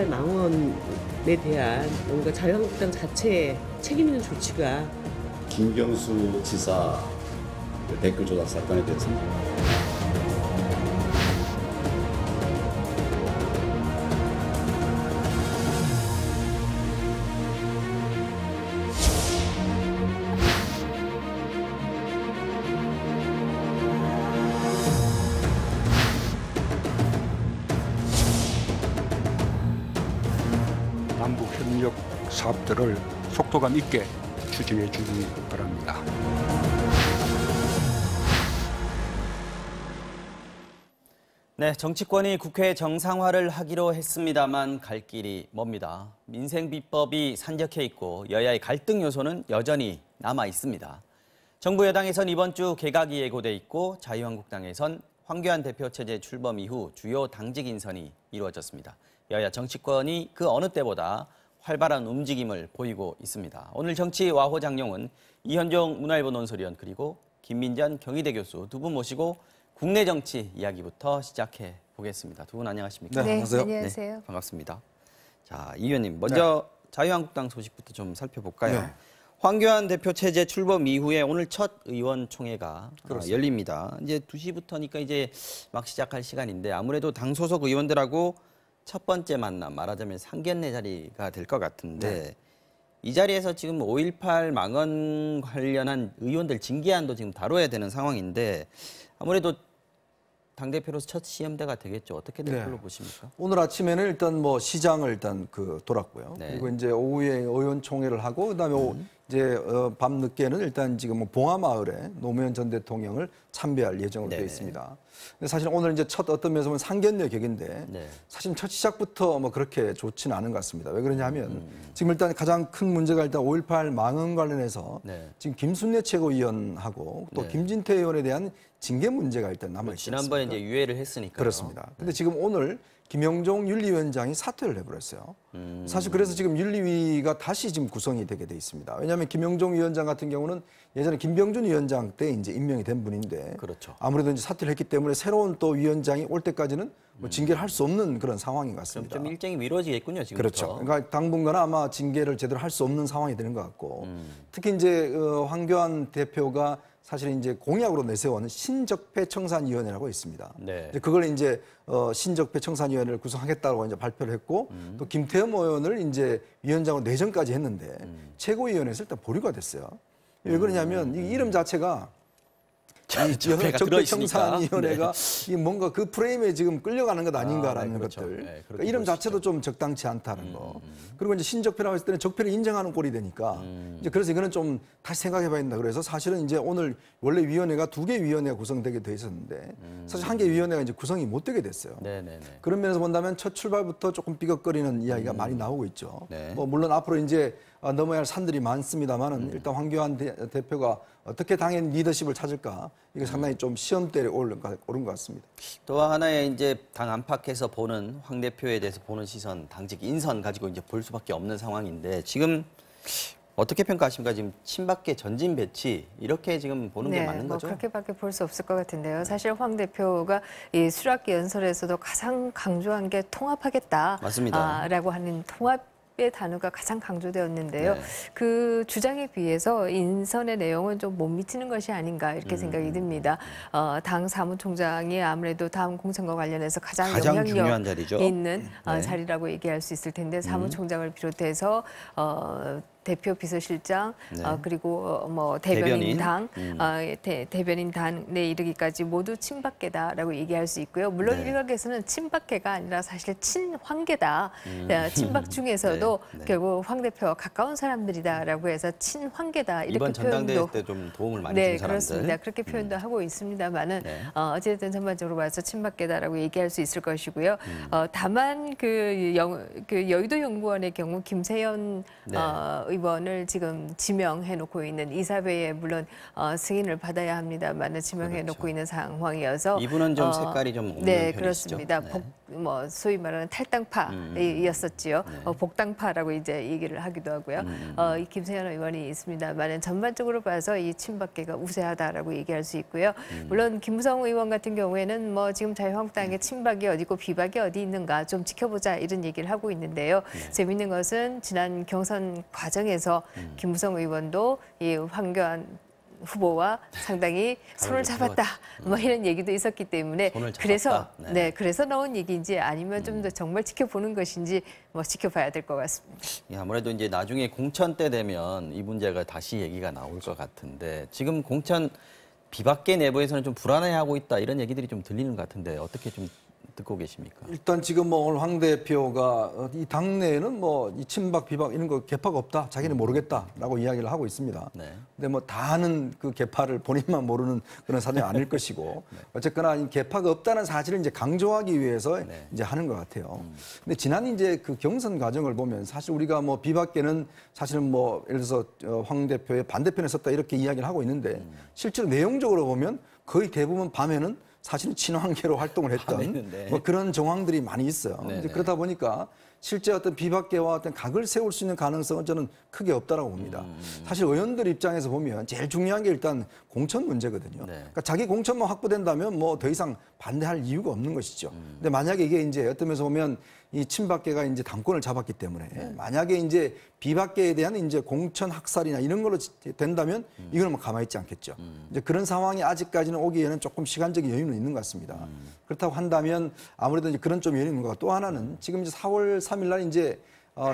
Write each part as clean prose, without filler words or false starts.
망언에 대한 뭔가 자유한국당 자체의 책임 있는 조치가 김경수 지사 댓글 조작 사건에 대해서는 남북 협력 사업들을 속도감 있게 추진해 주기 바랍니다. 네, 정치권이 국회 정상화를 하기로 했습니다만 갈 길이 멉니다. 민생비법이 산적해 있고 여야의 갈등 요소는 여전히 남아 있습니다. 정부 여당에선 이번 주 개각이 예고돼 있고 자유한국당에선 황교안 대표 체제 출범 이후 주요 당직 인선이 이루어졌습니다. 여야 정치권이 그 어느 때보다 활발한 움직임을 보이고 있습니다. 오늘 정치 와호장룡은 이현종 문화일보 논설위원 그리고 김민전 경희대 교수 두 분 모시고 국내 정치 이야기부터 시작해 보겠습니다. 두 분 안녕하십니까? 네, 안녕하세요. 네, 반갑습니다. 자, 이 의원님 먼저 자유한국당 소식부터 좀 살펴볼까요? 네. 황교안 대표 체제 출범 이후에 오늘 첫 의원총회가 열립니다. 이제 2시부터니까 이제 막 시작할 시간인데 아무래도 당 소속 의원들하고 첫 번째 만남, 말하자면 상견례 자리가 될 것 같은데 이 자리에서 지금 5.18 망언 관련한 의원들 징계안도 지금 다뤄야 되는 상황인데 아무래도 당대표로서 첫 시험대가 되겠죠. 어떻게 될 걸로 보십니까? 오늘 아침에는 일단 뭐 시장을 일단 돌았고요. 네. 그리고 이제 오후에 의원총회를 하고 그다음에 이제 밤 늦게는 일단 지금 뭐 봉하마을에 노무현 전 대통령을 참배할 예정으로 되어 있습니다. 근데 사실 오늘 이제 첫 어떤 면에서 보면 상견례 격인데 사실 첫 시작부터 뭐 그렇게 좋지는 않은 것 같습니다. 왜 그러냐면 지금 일단 가장 큰 문제가 일단 5.18 망언 관련해서 지금 김순례 최고위원하고 또 김진태 의원에 대한 징계 문제가 일단 남아 있습니다. 지난번에 이제 유예를 했으니까요. 그렇습니다. 근데 지금 오늘 김영종 윤리위원장이 사퇴를 해버렸어요. 사실 그래서 지금 윤리위가 다시 지금 구성이 되게 돼 있습니다. 왜냐하면 김영종 위원장 같은 경우는 예전에 김병준 위원장 때 이제 임명이 된 분인데 그렇죠. 아무래도 이제 사퇴를 했기 때문에 새로운 또 위원장이 올 때까지는 뭐 징계를 할 수 없는 그런 상황인 것 같습니다. 좀 일정이 미뤄지겠군요, 지금부터. 그렇죠. 그러니까 당분간은 아마 징계를 제대로 할 수 없는 상황이 되는 것 같고 특히 이제 황교안 대표가 사실 이제 공약으로 내세워는 신적폐 청산위원회라고 있습니다. 이제 그걸 이제 신적폐 청산위원회를 구성하겠다고 이제 발표를 했고 또 김태흠 의원을 이제 위원장으로 내정까지 했는데 최고위원회에서 일단 보류가 됐어요. 왜 그러냐면 이 이름 자체가 적폐청산위원회가 이 뭔가 그 프레임에 지금 끌려가는 것 아닌가라는 것들. 그러니까 이름 자체도 좀 적당치 않다는 거. 그리고 이제 신적폐라고 했을 때는 적폐를 인정하는 꼴이 되니까 이제 그래서 이거는 좀 다시 생각해봐야 된다. 그래서 사실은 이제 오늘 원래 위원회가 2개 위원회가 구성되게 돼 있었는데 사실 1개 위원회가 이제 구성이 못 되게 됐어요. 그런 면에서 본다면 첫 출발부터 조금 삐걱거리는 이야기가 많이 나오고 있죠. 뭐 물론 앞으로 이제 넘어야 할 산들이 많습니다만은 일단 황교안 대표가 어떻게 당의 리더십을 찾을까 이게 상당히 좀 시험대에 오른 것 같습니다. 또 하나의 이제 당 안팎에서 보는 황 대표에 대해서 보는 시선, 당직 인선 가지고 이제 볼 수밖에 없는 상황인데 지금 어떻게 평가하십니까? 지금 친박계 전진 배치 이렇게 지금 보는 게 맞는 거죠? 그렇게밖에 볼 수 없을 것 같은데요. 사실 황 대표가 이 수락기 연설에서도 가장 강조한 게 통합하겠다. 맞습니다. 라고 하는 통합의 단어가 가장 강조되었는데요. 그 주장에 비해서 인선의 내용은 좀 못 미치는 것이 아닌가 이렇게 생각이 듭니다. 당 사무총장이 아무래도 다음 공천과 관련해서 가장 영향력 있는 자리라고 얘기할 수 있을 텐데 사무총장을 비롯해서 대표 비서실장 그리고 뭐 대변인당 대변인단에 이르기까지 모두 친박계다라고 얘기할 수 있고요. 물론 일각에서는 친박계가 아니라 사실 친황계다. 친박 중에서도 결국 황 대표와 가까운 사람들이다라고 해서 친황계다 이렇게 이번 전당대회 표현도 때 좀 도움을 많이 준 사람들. 그렇습니다. 그렇게 표현도 하고 있습니다만은 어쨌든 전반적으로 봐서 친박계다라고 얘기할 수 있을 것이고요. 다만 그 여의도 연구원의 경우 김세연 의원을 지금 지명해놓고 있는 이사회에 물론 승인을 받아야 합니다만 지명해놓고 있는 상황이어서 이분은 좀 색깔이 좀 없는 네, 편이시죠? 그렇습니다. 뭐 소위 말하는 탈당파이었었지요. 복당파라고 이제 얘기를 하기도 하고요. 이 김세현 의원이 있습니다만 전반적으로 봐서 이 친박계가 우세하다라고 얘기할 수 있고요. 물론 김무성 의원 같은 경우에는 뭐 지금 자유한국당의 친박이 어디고 비박이 어디 있는가 좀 지켜보자 이런 얘기를 하고 있는데요. 재밌는 것은 지난 경선 과정에서 김무성 의원도 이 황교안 후보와 상당히 손을 잡았다. 뭐 이런 얘기도 있었기 때문에 그래서 그래서 나온 얘기인지 아니면 좀 더 정말 지켜보는 것인지 뭐 지켜봐야 될 것 같습니다. 아무래도 이제 나중에 공천 때 되면 이 문제가 다시 얘기가 나올 것 같은데 지금 공천 비박계 내부에서는 좀 불안해하고 있다 이런 얘기들이 좀 들리는 것 같은데 어떻게 좀 듣고 계십니까? 일단 지금 뭐 오늘 황 대표가 이 당내에는 뭐 이 친박 비박 이런 거 개파가 없다, 자기는 모르겠다라고 이야기를 하고 있습니다. 네. 근데 뭐 다 아는 그 개파를 본인만 모르는 그런 사정이 아닐 것이고 어쨌거나 이 개파가 없다는 사실을 이제 강조하기 위해서 이제 하는 것 같아요. 근데 지난 이제 그 경선 과정을 보면 사실 우리가 뭐 비박계는 사실은 뭐 예를 들어서 황 대표의 반대편에 섰다 이렇게 이야기를 하고 있는데 실제로 내용적으로 보면 거의 대부분 밤에는 사실은 친황계로 활동을 했던 뭐 그런 정황들이 많이 있어요. 이제 그러다 보니까 실제 어떤 비박계와 어떤 각을 세울 수 있는 가능성은 저는 크게 없다라고 봅니다. 사실 의원들 입장에서 보면 제일 중요한 게 일단 공천 문제거든요. 그러니까 자기 공천만 확보된다면 뭐 더 이상 반대할 이유가 없는 것이죠. 근데 만약에 이게 이제 어떤 면에서 보면 이 친박계가 이제 당권을 잡았기 때문에 만약에 이제 비박계에 대한 이제 공천 학살이나 이런 걸로 된다면 이거는 뭐 가만히 있지 않겠죠. 이제 그런 상황이 아직까지는 오기에는 조금 시간적인 여유는 있는 것 같습니다. 그렇다고 한다면 아무래도 이제 그런 좀 여유는 있는 것 같고 또 하나는 지금 이제 4월 3일 날 이제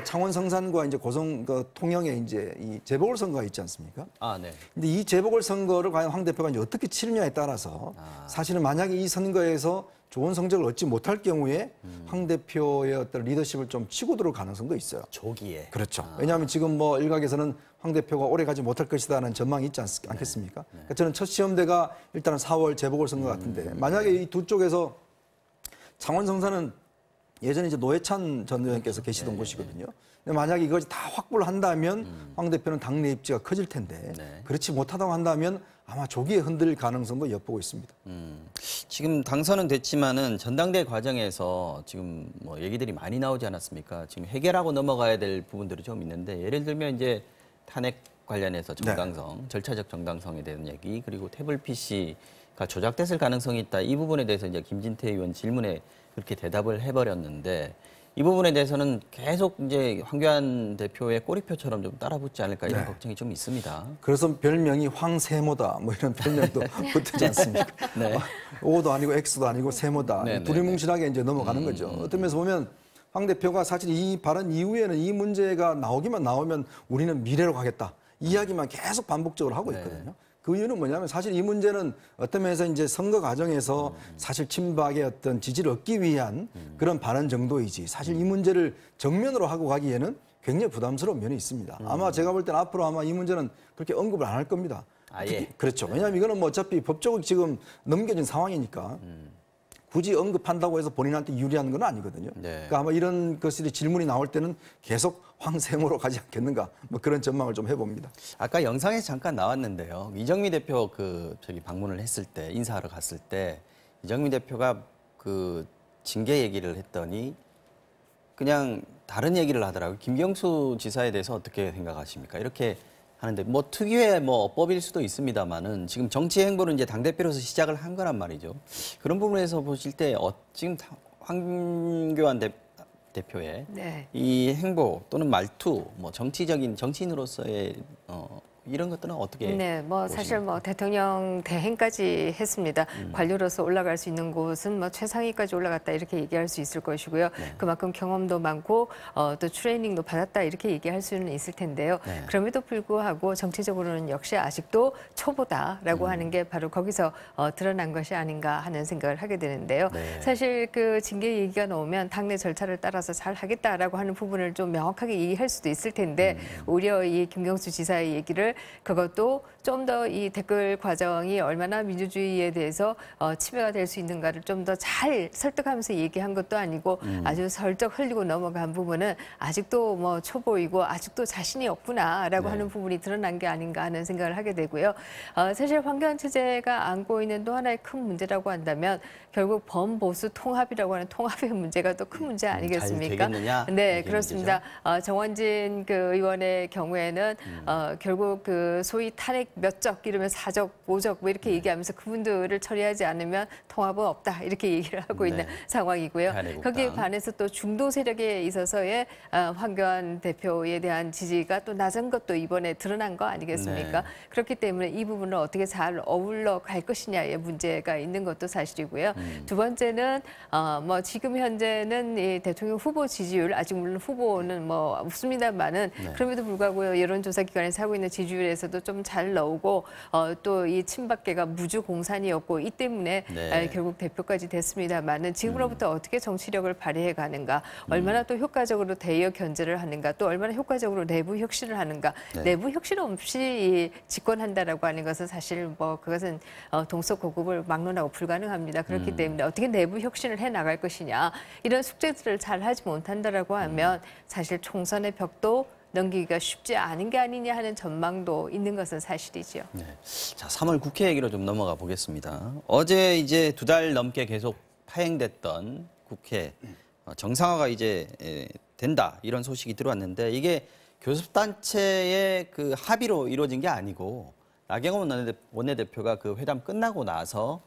창원 성산과 이제 고성 그 통영에 이제 이 재보궐 선거가 있지 않습니까? 네. 근데 이 재보궐 선거를 과연 황 대표가 이제 어떻게 치르냐에 따라서 사실은 만약에 이 선거에서 좋은 성적을 얻지 못할 경우에 황 대표의 어떤 리더십을 좀 치고 들어올 가능성도 있어요. 조기에. 그렇죠. 왜냐하면 지금 뭐 일각에서는 황 대표가 오래 가지 못할 것이다는 전망이 있지 않겠습니까? 그러니까 저는 첫 시험대가 일단은 4월 재보궐 선거 같은데 만약에 이 두 쪽에서 창원 성산은 예전에 이제 노회찬 전 의원께서 계시던 곳이거든요. 근데 만약에 이것이 다 확보를 한다면 황 대표는 당내 입지가 커질 텐데 그렇지 못하다고 한다면 아마 조기에 흔들릴 가능성도 엿보고 있습니다. 지금 당선은 됐지만은 전당대 과정에서 지금 뭐 얘기들이 많이 나오지 않았습니까? 지금 해결하고 넘어가야 될 부분들이 좀 있는데 예를 들면 이제 탄핵 관련해서 정당성, 절차적 정당성에 대한 얘기 그리고 태블 PC가 조작됐을 가능성이 있다. 이 부분에 대해서 이제 김진태 의원 질문에 그렇게 대답을 해버렸는데 이 부분에 대해서는 계속 이제 황교안 대표의 꼬리표처럼 좀 따라붙지 않을까 이런 걱정이 좀 있습니다. 그래서 별명이 황세모다 뭐 이런 별명도 붙지 않습니까? O도 아니고 X도 아니고 세모다. 두리뭉실하게 이제 넘어가는 거죠. 어떤 면에서 보면 황 대표가 사실 이 발언 이후에는 이 문제가 나오면 우리는 미래로 가겠다. 이야기만 계속 반복적으로 하고 있거든요. 그 이유는 뭐냐면 사실 이 문제는 어떤 면에서 이제 선거 과정에서 사실 친박의 어떤 지지를 얻기 위한 그런 발언 정도이지 사실 이 문제를 정면으로 하고 가기에는 굉장히 부담스러운 면이 있습니다. 아마 제가 볼 때는 앞으로 아마 이 문제는 그렇게 언급을 안 할 겁니다. 아예. 그렇죠. 왜냐하면 이거는 뭐 어차피 법적으로 지금 넘겨진 상황이니까 굳이 언급한다고 해서 본인한테 유리한 건 아니거든요. 그러니까 아마 이런 것들이 질문이 나올 때는 계속 황세모로 가지 않겠는가 뭐 그런 전망을 좀 해봅니다. 아까 영상에서 잠깐 나왔는데요. 이정미 대표 방문을 했을 때 인사하러 갔을 때 이정미 대표가 그 징계 얘기를 했더니 그냥 다른 얘기를 하더라고요. 김경수 지사에 대해서 어떻게 생각하십니까? 이렇게 하는데 뭐 특유의 뭐 어법일 수도 있습니다만은 지금 정치 행보는 이제 당 대표로서 시작을 한 거란 말이죠. 그런 부분에서 보실 때 지금 황교안 대표의 이 행보 또는 말투, 뭐 정치인으로서의 이런 것들은 어떻게? 뭐 사실 뭐 대통령 대행까지 했습니다. 관료로서 올라갈 수 있는 곳은 뭐 최상위까지 올라갔다 이렇게 얘기할 수 있을 것이고요. 그만큼 경험도 많고 또 트레이닝도 받았다 이렇게 얘기할 수는 있을 텐데요. 그럼에도 불구하고 정치적으로는 역시 아직도 초보다라고 하는 게 바로 거기서 드러난 것이 아닌가 하는 생각을 하게 되는데요. 사실 그 징계 얘기가 나오면 당내 절차를 따라서 잘 하겠다라고 하는 부분을 좀 명확하게 얘기할 수도 있을 텐데 오히려 이 김경수 지사의 얘기를 그것도 좀 더 이 댓글 과정이 얼마나 민주주의에 대해서 침해가 될 수 있는가를 좀 더 잘 설득하면서 얘기한 것도 아니고 아주 설쩍 흘리고 넘어간 부분은 아직도 뭐 초보이고 아직도 자신이 없구나라고 하는 부분이 드러난 게 아닌가 하는 생각을 하게 되고요. 사실 황교안 체제가 안고 있는 또 하나의 큰 문제라고 한다면 결국 범보수 통합이라고 하는 통합의 문제가 또 큰 문제 아니겠습니까? 잘 되겠느냐? 네, 그렇습니다. 정원진 그 의원의 경우에는 결국 그 소위 탄핵 몇 적 이러면 4적, 5적 뭐 이렇게 얘기하면서 그분들을 처리하지 않으면 통합은 없다 이렇게 얘기를 하고 있는 상황이고요. 거기에 반해서 또 중도 세력에 있어서의 황교안 대표에 대한 지지가 또 낮은 것도 이번에 드러난 거 아니겠습니까? 그렇기 때문에 이 부분을 어떻게 잘 어울러 갈 것이냐의 문제가 있는 것도 사실이고요. 두 번째는 뭐 지금 현재는 이 대통령 후보 지지율 아직 물론 후보는 뭐 없습니다만은 그럼에도 불구하고 여론조사 기관에서 하고 있는 지지율에서도 좀 잘 나오고 또 이 친박계가 무주공산이었고 이 때문에 결국 대표까지 됐습니다만은 지금으로부터 어떻게 정치력을 발휘해 가는가, 얼마나 또 효과적으로 대여 견제를 하는가, 또 얼마나 효과적으로 내부 혁신을 하는가. 내부 혁신 없이 집권한다라고 하는 것은 사실 뭐 그것은 동서고급을 막론하고 불가능합니다. 그렇기 때문에 어떻게 내부 혁신을 해 나갈 것이냐, 이런 숙제들을 잘 하지 못한다라고 하면 사실 총선의 벽도 넘기기가 쉽지 않은 게 아니냐 하는 전망도 있는 것은 사실이죠. 네. 자, 3월 국회 얘기로 좀 넘어가 보겠습니다. 어제 이제 2달 넘게 계속 파행됐던 국회 정상화가 이제 된다 이런 소식이 들어왔는데 이게 교섭단체의 그 합의로 이루어진 게 아니고 나경원 원내대표가 그 회담 끝나고 나서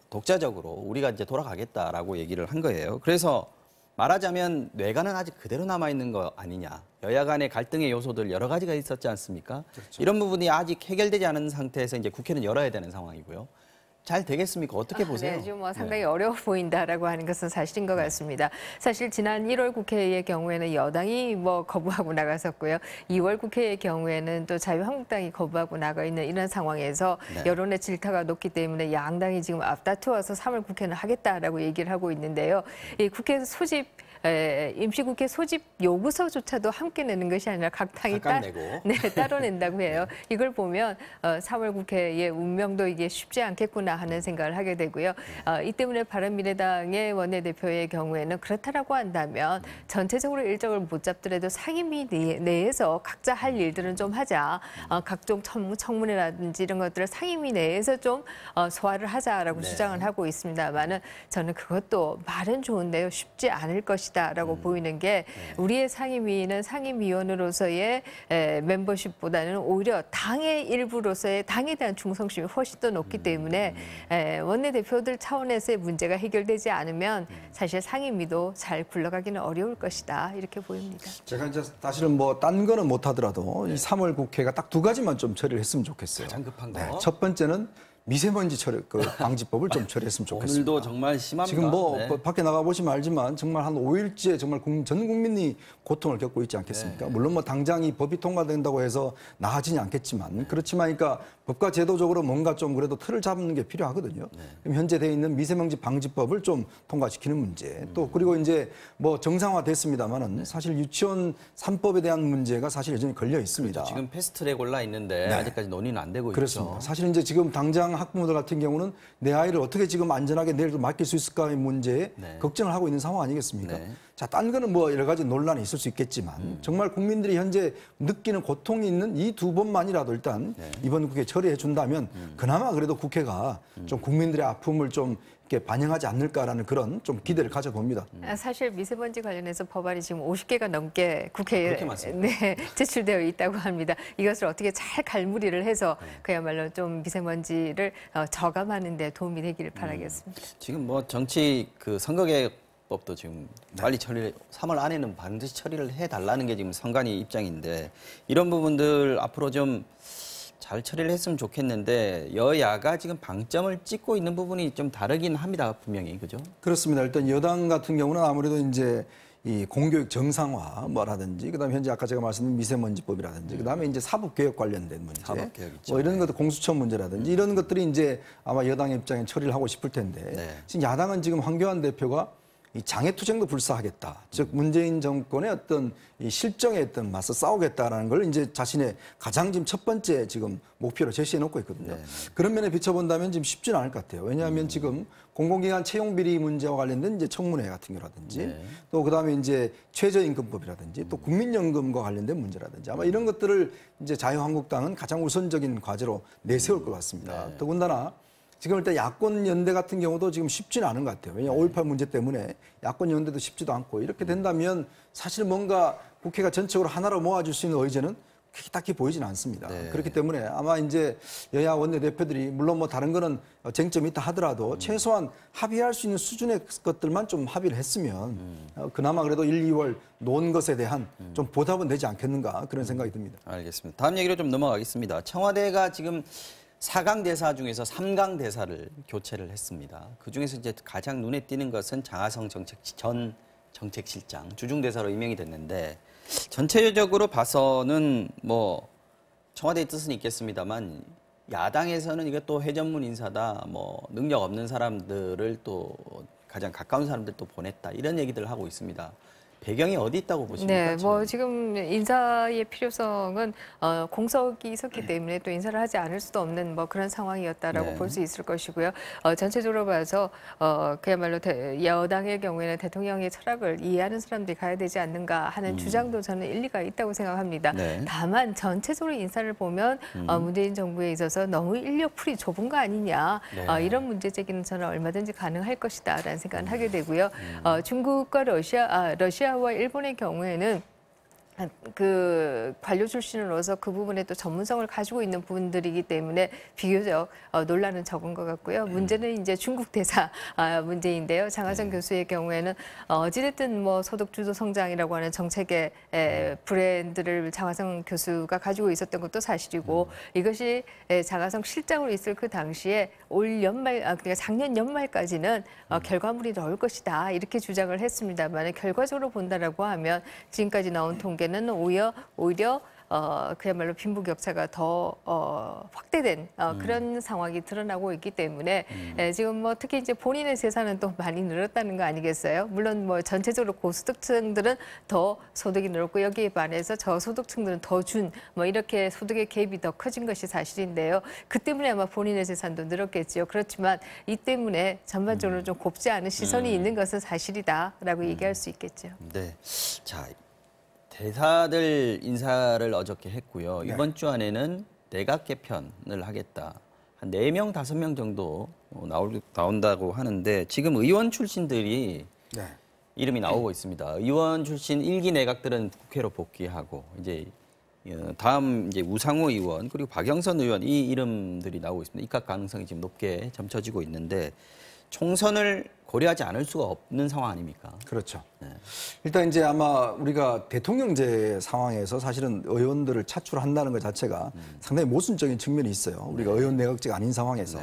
독자적으로 우리가 이제 돌아가겠다라고 얘기를 한 거예요. 그래서 말하자면 뇌관은 아직 그대로 남아있는 거 아니냐. 여야 간의 갈등의 요소들 여러 가지가 있었지 않습니까? 그렇죠. 이런 부분이 아직 해결되지 않은 상태에서 이제 국회는 열어야 되는 상황이고요. 잘 되겠습니까? 어떻게 보세요? 네, 지금 뭐 상당히 어려워 보인다라고 하는 것은 사실인 것 같습니다. 사실 지난 1월 국회의 경우에는 여당이 뭐 거부하고 나갔었고요. 2월 국회의 경우에는 또 자유한국당이 거부하고 나가 있는 이런 상황에서 여론의 질타가 높기 때문에 양당이 지금 앞다투어서 3월 국회는 하겠다라고 얘기를 하고 있는데요. 이 국회 소집 임시국회 소집 요구서조차도 함께 내는 것이 아니라 각 당이 따로 낸다고 해요. 이걸 보면 3월 국회의 운명도 이게 쉽지 않겠구나 하는 생각을 하게 되고요. 이 때문에 바른미래당의 원내대표의 경우에는 그렇다라고 한다면 전체적으로 일정을 못 잡더라도 상임위 내에서 각자 할 일들은 좀 하자. 각종 청문회라든지 이런 것들을 상임위 내에서 좀 소화를 하자라고 주장을 하고 있습니다만은 저는 그것도 말은 좋은데요. 쉽지 않을 것이다. 라고 보이는 게 우리의 상임위는 상임위원으로서의 멤버십보다는 오히려 당의 일부로서의 당에 대한 충성심이 훨씬 더 높기 때문에 원내대표들 차원에서의 문제가 해결되지 않으면 사실 상임위도 잘 굴러가기는 어려울 것이다 이렇게 보입니다. 제가 이제 사실은 뭐 딴 거는 못 하더라도 이 3월 국회가 딱 두 가지만 좀 처리를 했으면 좋겠어요. 가장 급한 거. 첫 번째는 미세먼지 방지법을 좀 처리했으면 좋겠습니다. 오늘도 정말 심합니다. 지금 뭐 밖에 나가 보시면 알지만 정말 한 5일째 정말 전 국민이 고통을 겪고 있지 않겠습니까? 물론 뭐 당장 이 법이 통과된다고 해서 나아지지 않겠지만 그렇지만 그러니까 법과 제도적으로 뭔가 좀 그래도 틀을 잡는 게 필요하거든요. 그럼 현재 돼 있는 미세먼지 방지법을 좀 통과시키는 문제. 또 그리고 이제 뭐 정상화 됐습니다만은 사실 유치원 3법에 대한 문제가 사실 여전히 걸려 있습니다. 그렇죠. 지금 패스트트랙 올라 있는데 아직까지 논의는 안 되고 그렇습니다. 있죠. 사실 이제 지금 당장 학부모들 같은 경우는 내 아이를 어떻게 지금 안전하게 내일 맡길 수 있을까의 문제에 걱정을 하고 있는 상황 아니겠습니까? 자, 딴 거는 뭐 여러 가지 논란이 있을 수 있겠지만 정말 국민들이 현재 느끼는 고통이 있는 이 두 번만이라도 일단 이번 국회에 처리해 준다면 그나마 그래도 국회가 좀 국민들의 아픔을 좀 이렇게 반영하지 않을까라는 그런 좀 기대를 가져봅니다. 사실 미세먼지 관련해서 법안이 지금 50개가 넘게 국회에 제출되어 있다고 합니다. 이것을 어떻게 잘 갈무리를 해서 그야말로 좀 미세먼지를 저감하는 데 도움이 되기를 바라겠습니다. 지금 뭐 정치 그 선거개혁법도 지금 빨리 처리를 3월 안에는 반드시 처리를 해달라는 게 지금 선관위 입장인데 이런 부분들 앞으로 좀 잘 처리를 했으면 좋겠는데 여야가 지금 방점을 찍고 있는 부분이 좀 다르긴 합니다. 분명히. 그죠? 그렇습니다. 일단 여당 같은 경우는 아무래도 이제 이 공교육 정상화 뭐라든지 그다음에 현재 아까 제가 말씀드린 미세먼지법이라든지 그다음에 이제 사법개혁 관련된 문제 사법개혁 있죠. 뭐 이런 것도 공수처 문제라든지 이런 것들이 이제 아마 여당의 입장에 처리를 하고 싶을 텐데 지금 야당은 지금 황교안 대표가 이 장애투쟁도 불사하겠다. 즉 문재인 정권의 어떤 이 실정에 어떤 맞서 싸우겠다라는 걸 이제 자신의 가장 지금 첫 번째 지금 목표로 제시해 놓고 있거든요. 네. 그런 면에 비춰본다면 지금 쉽지는 않을 것 같아요. 왜냐하면 지금 공공기관 채용 비리 문제와 관련된 이제 청문회 같은 경우라든지 네. 또 그다음에 이제 최저임금법이라든지 또 국민연금과 관련된 문제라든지 아마 이런 것들을 이제 자유한국당은 가장 우선적인 과제로 내세울 것 같습니다. 네. 더군다나 지금 일단 야권 연대 같은 경우도 지금 쉽지는 않은 것 같아요. 왜냐하면 5.18 문제 때문에 야권 연대도 쉽지도 않고 이렇게 된다면 사실 뭔가 국회가 전적으로 하나로 모아줄 수 있는 의제는 딱히 보이지는 않습니다. 네. 그렇기 때문에 아마 이제 여야 원내대표들이 물론 뭐 다른 거는 쟁점이 있다 하더라도 최소한 합의할 수 있는 수준의 것들만 좀 합의를 했으면 그나마 그래도 1, 2월 놓은 것에 대한 좀 보답은 되지 않겠는가 그런 생각이 듭니다. 알겠습니다. 다음 얘기로 좀 넘어가겠습니다. 청와대가 지금 4강 대사 중에서 3강 대사를 교체를 했습니다. 그중에서 이제 가장 눈에 띄는 것은 장하성 전 정책실장 주중대사로 임명이 됐는데 전체적으로 봐서는 뭐 청와대의 뜻은 있겠습니다만 야당에서는 이게 또 회전문 인사다, 뭐 능력 없는 사람들을 또 가장 가까운 사람들 또 보냈다 이런 얘기들을 하고 있습니다. 배경이 어디 있다고 보십니까? 네, 뭐 지금 인사의 필요성은 공석이 있었기 때문에 또 인사를 하지 않을 수도 없는 뭐 그런 상황이었다라고 네. 볼 수 있을 것이고요. 전체적으로 봐서 그야말로 여당의 경우에는 대통령의 철학을 이해하는 사람들이 가야 되지 않는가 하는 주장도 저는 일리가 있다고 생각합니다. 네. 다만 전체적으로 인사를 보면 문재인 정부에 있어서 너무 인력풀이 좁은 거 아니냐 네. 이런 문제 제기는 저는 얼마든지 가능할 것이다라는 생각을 하게 되고요. 중국과 러시아와 일본의 경우에는 그 관료 출신으로서 그 부분에 또 전문성을 가지고 있는 분들이기 때문에 비교적 논란은 적은 것 같고요. 문제는 이제 중국 대사 문제인데요. 장하성 교수의 경우에는 어찌됐든 뭐 소득 주도 성장이라고 하는 정책의 브랜드를 장하성 교수가 가지고 있었던 것도 사실이고 이것이 장하성 실장으로 있을 그 당시에 올 연말, 그러니까 작년 연말까지는 결과물이 나올 것이다 이렇게 주장을 했습니다만 결과적으로 본다라고 하면 지금까지 나온 통계 는 오히려 그야말로 빈부격차가 더 확대된 그런 상황이 드러나고 있기 때문에 지금 뭐 특히 이제 본인의 재산은 또 많이 늘었다는 거 아니겠어요? 물론 뭐 전체적으로 고소득층들은 더 소득이 늘었고 여기에 반해서 저소득층들은 더 준 뭐 이렇게 소득의 갭이 더 커진 것이 사실인데요. 그 때문에 아마 본인의 재산도 늘었겠지요. 그렇지만 이 때문에 전반적으로 좀 곱지 않은 시선이 있는 것은 사실이다라고 얘기할 수 있겠죠. 네. 자. 대사들 인사를 어저께 했고요. 네. 이번 주 안에는 내각 개편을 하겠다. 한 4명, 5명 정도 나온다고 하는데 지금 의원 출신들이 네. 이름이 나오고 있습니다. 의원 출신 1기 내각들은 국회로 복귀하고 이제 다음 이제 우상호 의원 그리고 박영선 의원 이 이름들이 나오고 있습니다. 입각 가능성이 지금 높게 점쳐지고 있는데 총선을 고려하지 않을 수가 없는 상황 아닙니까? 그렇죠. 일단 이제 아마 우리가 대통령제 상황에서 사실은 의원들을 차출한다는 것 자체가 상당히 모순적인 측면이 있어요. 우리가 의원 내각제가 아닌 상황에서.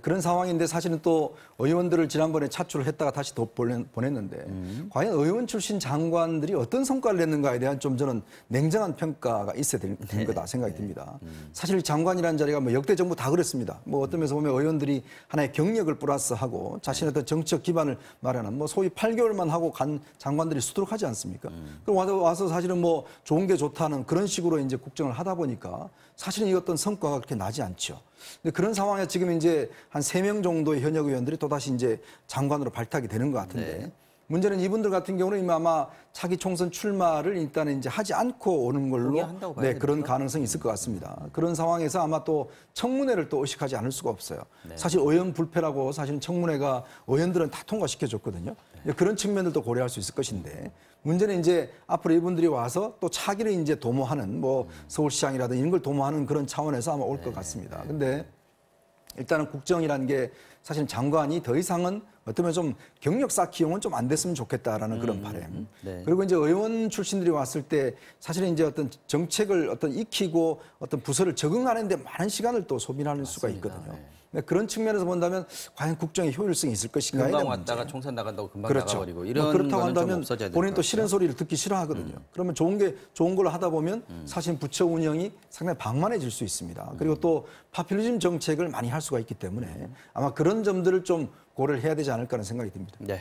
그런 상황인데 사실은 또 의원들을 지난번에 차출을 했다가 다시 더 보냈는데 과연 의원 출신 장관들이 어떤 성과를 냈는가에 대한 좀 저는 냉정한 평가가 있어야 되는 거다 생각이 듭니다. 사실 장관이라는 자리가 뭐 역대 정부 다 그랬습니다. 뭐 어떤 면에서 보면 의원들이 하나의 경력을 플러스하고 자신의 어떤 정치적 기반을 마련한 뭐 소위 8개월만 하고 간 장관들이 수두룩하지 않습니까? 그럼 와서 사실은 뭐 좋은 게 좋다는 그런 식으로 이제 국정을 하다 보니까 사실은 이 어떤 성과가 그렇게 나지 않죠. 근데 그런 상황에 지금 이제 한 3명 정도의 현역 의원들이 또다시 이제 장관으로 발탁이 되는 것 같은데 네. 문제는 이분들 같은 경우는 아마 차기 총선 출마를 일단은 이제 하지 않고 오는 걸로 포기한다고 봐야 그런 됩니까? 가능성이 있을 것 같습니다. 그런 상황에서 아마 또 청문회를 또 의식하지 않을 수가 없어요. 사실 의원 불패라고 사실 청문회가 의원들은 다 통과시켜줬거든요. 그런 측면들도 고려할 수 있을 것인데 문제는 이제 앞으로 이분들이 와서 또 차기를 이제 도모하는 뭐 서울시장이라든지 이런 걸 도모하는 그런 차원에서 아마 올 것 같습니다. 근데 일단은 국정이라는 게 사실 장관이 더 이상은 어쩌면 좀 경력 쌓기용은 좀 안 됐으면 좋겠다라는 그런 바람. 네. 그리고 이제 의원 출신들이 왔을 때 사실은 이제 어떤 정책을 어떤 익히고 어떤 부서를 적응하는데 많은 시간을 또 소비하는 수가 있거든요. 네. 그런 측면에서 본다면 과연 국정의 효율성이 있을 것인가에 금방 대한 왔다가 문제. 총선 나간다고 금방 그렇죠. 나가버리고 뭐 이런 그렇다고 거는 좀 한다면 없어져야 될 본인 것 또 같아요. 싫은 소리를 듣기 싫어하거든요. 그러면 좋은 걸 하다 보면 사실 부처 운영이 상당히 방만해질 수 있습니다. 그리고 또 파퓰리즘 정책을 많이 할 수가 있기 때문에 아마 그런 점들을 좀 고려를 해야 되지 않을까 하는 생각이 듭니다. 네.